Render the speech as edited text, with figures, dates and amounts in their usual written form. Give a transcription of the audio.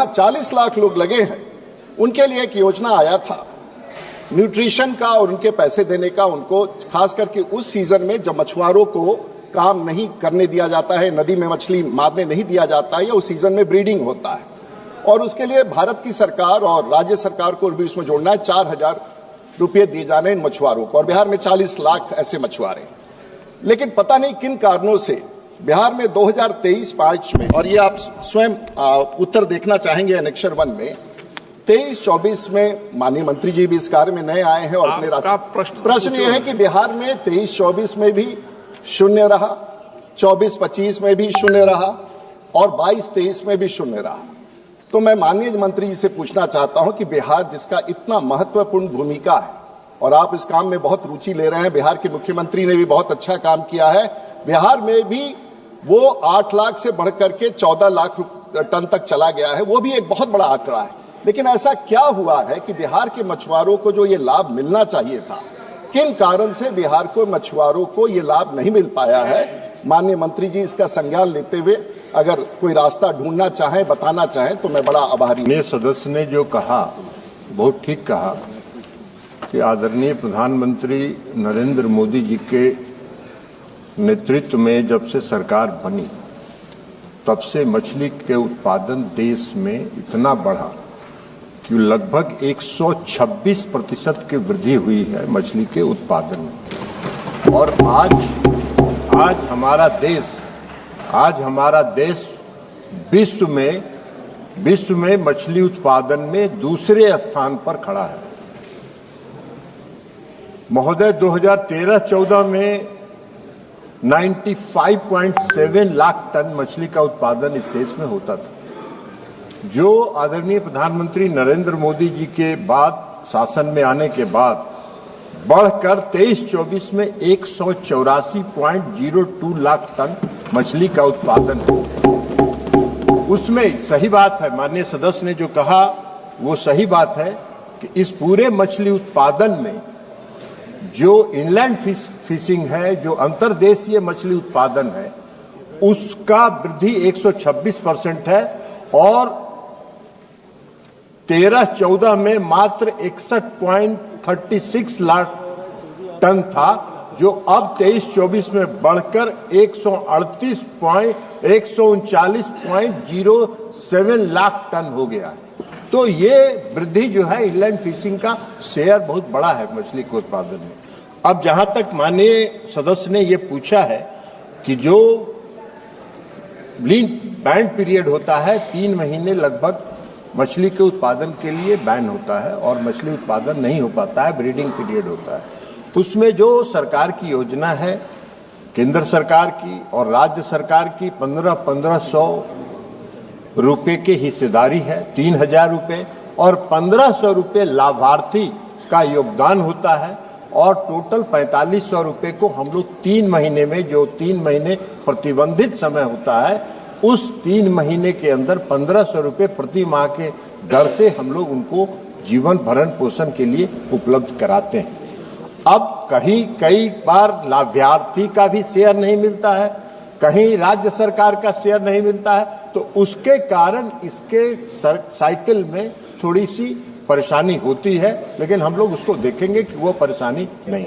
40 लाख लोग लगे हैं, उनके लिए एक योजना आया था न्यूट्रिशन का और उनके पैसे देने का, उनको खास करके उस सीजन में जब मछुआरों को काम नहीं करने दिया जाता है, नदी में मछली मारने नहीं दिया जाता है, या उस सीजन में ब्रीडिंग होता है, और उसके लिए भारत की सरकार और राज्य सरकार को भी उसमें जोड़ना है। 4,000 रुपये दिए जाने इन मछुआरों को, और बिहार में 40 लाख ऐसे मछुआरे। लेकिन पता नहीं किन कारणों से बिहार में 2023-5 में, और ये आप स्वयं उत्तर देखना चाहेंगे एनेक्सर 1 में, 23-24 में माननीय मंत्री जी भी इस कार्य में नए आए हैं और अपने प्रश्न ये है कि बिहार में 23-24 में भी शून्य रहा, 24-25 में भी शून्य रहा, और 22-23 में भी शून्य रहा। तो मैं माननीय मंत्री जी से पूछना चाहता हूं कि बिहार जिसका इतना महत्वपूर्ण भूमिका है, और आप इस काम में बहुत रुचि ले रहे हैं, बिहार के मुख्यमंत्री ने भी बहुत अच्छा काम किया है, बिहार में भी वो 8 लाख से बढ़कर के 14 लाख टन तक चला गया है, वो भी एक बहुत बड़ा आंकड़ा है। लेकिन ऐसा क्या हुआ है कि बिहार के मछुआरों को जो ये लाभ मिलना चाहिए था, किन कारण से बिहार को मछुआरों को ये लाभ नहीं मिल पाया है? माननीय मंत्री जी इसका संज्ञान लेते हुए अगर कोई रास्ता ढूंढना चाहें, बताना चाहें, तो मैं बड़ा आभारी हूं। सदस्य ने जो कहा बहुत ठीक कहा कि आदरणीय प्रधानमंत्री नरेंद्र मोदी जी के नेतृत्व में जब से सरकार बनी तब से मछली के उत्पादन देश में इतना बढ़ा कि लगभग 126% की वृद्धि हुई है मछली के उत्पादन में। और आज हमारा देश विश्व में मछली उत्पादन में दूसरे स्थान पर खड़ा है। महोदय 2013-14 में 95.7 लाख टन मछली का उत्पादन इस देश में होता था, जो आदरणीय प्रधानमंत्री नरेंद्र मोदी जी के बाद शासन में आने के बाद बढ़कर 23-24 में 184.02 लाख टन मछली का उत्पादन हो। उसमें सही बात है, माननीय सदस्य ने जो कहा वो सही बात है कि इस पूरे मछली उत्पादन में जो इनलैंड फिशिंग है, जो अंतर्देशीय मछली उत्पादन है, उसका वृद्धि 126% है, और 13-14 में मात्र 61.36 लाख टन था, जो अब 23-24 में बढ़कर 139.07 लाख टन हो गया है। तो ये वृद्धि जो है इनलैंड फिशिंग का शेयर बहुत बड़ा है मछली के उत्पादन में। अब जहां तक माननीय सदस्य ने ये पूछा है कि जो बैन पीरियड होता है 3 महीने लगभग मछली के उत्पादन के लिए बैन होता है और मछली उत्पादन नहीं हो पाता है, ब्रीडिंग पीरियड होता है। उसमें जो सरकार की योजना है, केंद्र सरकार की और राज्य सरकार की 1500 रुपए की हिस्सेदारी है, 3000 रुपए, और 1500 रुपए लाभार्थी का योगदान होता है, और टोटल 4500 रुपए को हम लोग 3 महीने में, जो 3 महीने प्रतिबंधित समय होता है, उस 3 महीने के अंदर 1500 रुपए प्रति माह के दर से हम लोग उनको जीवन भरण पोषण के लिए उपलब्ध कराते हैं। अब कई बार लाभार्थी का भी शेयर नहीं मिलता है, कहीं राज्य सरकार का शेयर नहीं मिलता है, तो उसके कारण इसके साइकिल में थोड़ी सी परेशानी होती है, लेकिन हम लोग उसको देखेंगे कि वो परेशानी नहीं।